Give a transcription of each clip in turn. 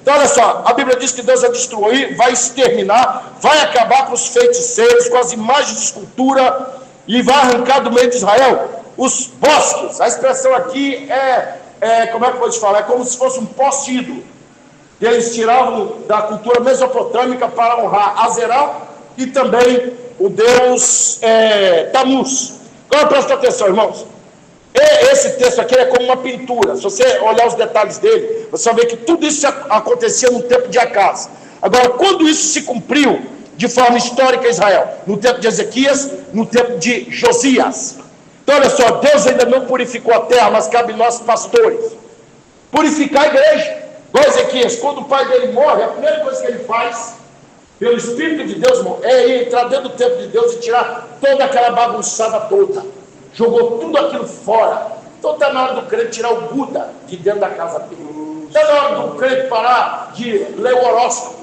Então olha só, a Bíblia diz que Deus vai destruir, vai exterminar, vai acabar com os feiticeiros, com as imagens de escultura, e vai arrancar do meio de Israel os bosques. A expressão aqui como é que eu vou te falar? É como se fosse um poste-ídolo, que eles tiravam da cultura mesopotâmica para honrar Azerá e também o deus Tamuz. Agora presta atenção, irmãos. Esse texto aqui é como uma pintura. Se você olhar os detalhes dele, você vai ver que tudo isso acontecia no tempo de Acaz. Agora, quando isso se cumpriu de forma histórica em Israel? No tempo de Ezequias, no tempo de Josias. Então, olha só, Deus ainda não purificou a terra, mas cabe nós, pastores, purificar a igreja. Igual Ezequias, quando o pai dele morre, a primeira coisa que ele faz, pelo Espírito de Deus, irmão, é entrar dentro do templo de Deus e tirar toda aquela bagunçada toda. Jogou tudo aquilo fora. Então está na hora do crente tirar o Buda de dentro da casa dele. Está na hora do crente parar de ler o horóscopo.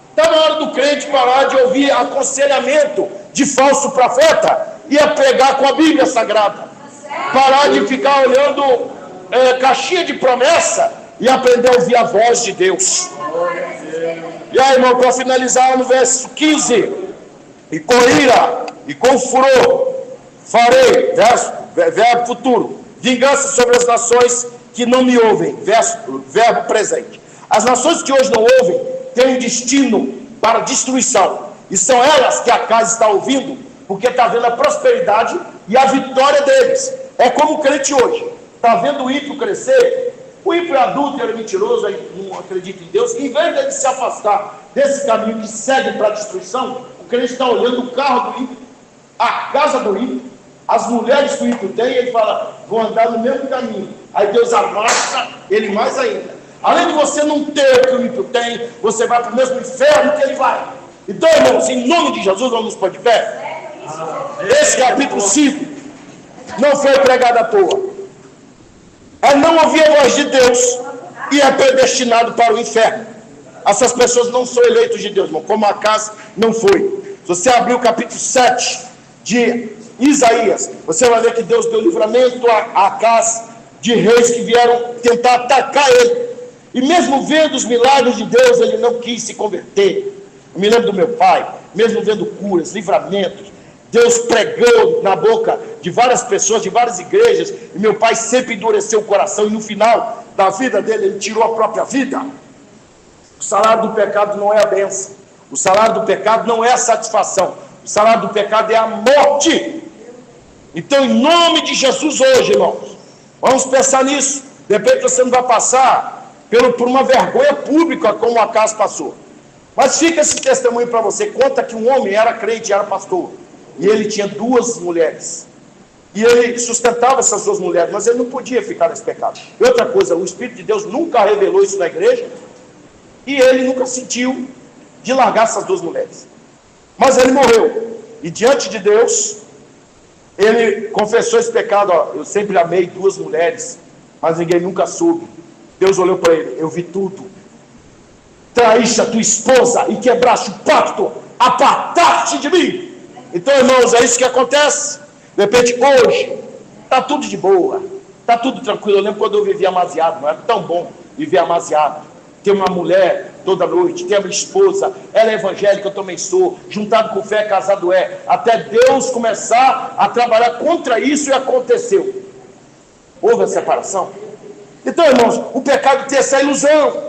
Está na hora do crente parar de ouvir aconselhamento de falso profeta e a pegar com a Bíblia Sagrada. Parar de ficar olhando caixinha de promessa e aprender a ouvir a voz de Deus. E aí, irmão, para finalizar no verso 15: e com ira e com furor farei, verbo futuro, vingança sobre as nações que não me ouvem, verbo presente. As nações que hoje não ouvem têm um destino para destruição, e são elas que a casa está ouvindo, porque está vendo a prosperidade e a vitória deles. É como o crente hoje, está vendo o ímpio crescer. O ímpio é adúltero, é mentiroso, não acredita em Deus. Em vez de ele se afastar desse caminho que segue para a destruição, o crente está olhando o carro do ímpio, a casa do ímpio, as mulheres que o ímpio tem, e ele fala, vou andar no mesmo caminho. Aí Deus amassa ele mais ainda. Além de você não ter o que o ímpio tem, você vai para o mesmo inferno que ele vai. Então, irmãos, em nome de Jesus, vamos pôr de pé. Esse capítulo 5 não foi pregado à toa. É não ouvir a voz de Deus e é predestinado para o inferno. Essas pessoas não são eleitos de Deus, irmão, como Acaz não foi. Se você abrir o capítulo 7 de Isaías, você vai ver que Deus deu livramento a Acaz de reis que vieram tentar atacar ele. E mesmo vendo os milagres de Deus, ele não quis se converter. Eu me lembro do meu pai, mesmo vendo curas, livramentos, Deus pregou na boca de várias pessoas, de várias igrejas, e meu pai sempre endureceu o coração, e no final da vida dele, ele tirou a própria vida. O salário do pecado não é a bênção, o salário do pecado não é a satisfação, o salário do pecado é a morte. Então, em nome de Jesus hoje, irmãos, vamos pensar nisso. De repente você não vai passar por uma vergonha pública como Acaz passou, mas fica esse testemunho para você. Conta que um homem era crente, era pastor, e ele tinha 2 mulheres, e ele sustentava essas 2 mulheres, mas ele não podia ficar nesse pecado. E outra coisa, o Espírito de Deus nunca revelou isso na igreja, e ele nunca sentiu de largar essas 2 mulheres, mas ele morreu, e diante de Deus, ele confessou esse pecado. Eu sempre amei 2 mulheres, mas ninguém nunca soube. Deus olhou para ele, eu vi tudo. Traíste a tua esposa e quebraste o pacto, apartaste de mim. Então, irmãos, é isso que acontece. De repente, hoje, está tudo de boa, está tudo tranquilo. Eu lembro quando eu vivia amaziado, não era tão bom viver amaziado. Ter uma mulher toda noite, ter a minha esposa, ela é evangélica, eu também sou, juntado com fé, casado é, até Deus começar a trabalhar contra isso, e aconteceu. Houve a separação. Então, irmãos, o pecado tem essa ilusão.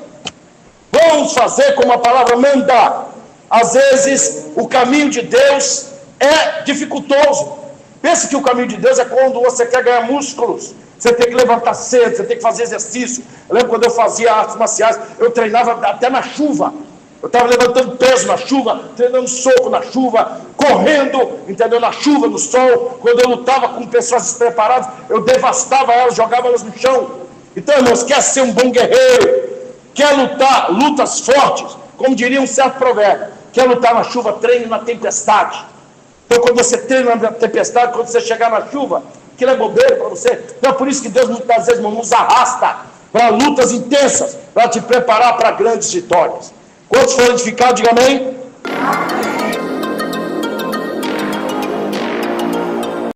Vamos fazer como a palavra manda. Às vezes, o caminho de Deus é dificultoso. Pensa que o caminho de Deus é quando você quer ganhar músculos. Você tem que levantar cedo, você tem que fazer exercício. Eu lembro quando eu fazia artes marciais, eu treinava até na chuva. Eu estava levantando peso na chuva, treinando soco na chuva, correndo, entendeu? Na chuva, no sol. Quando eu lutava com pessoas despreparadas, eu devastava elas, jogava elas no chão. Então, irmãos, quer ser um bom guerreiro, quer lutar, lutas fortes, como diria um certo provérbio, quer lutar na chuva, treine na tempestade. Então, quando você treina na tempestade, quando você chegar na chuva, aquilo é bobeira para você. Então, é por isso que Deus muitas vezes nos arrasta para lutas intensas, para te preparar para grandes vitórias. Quantos foram edificados, diga amém?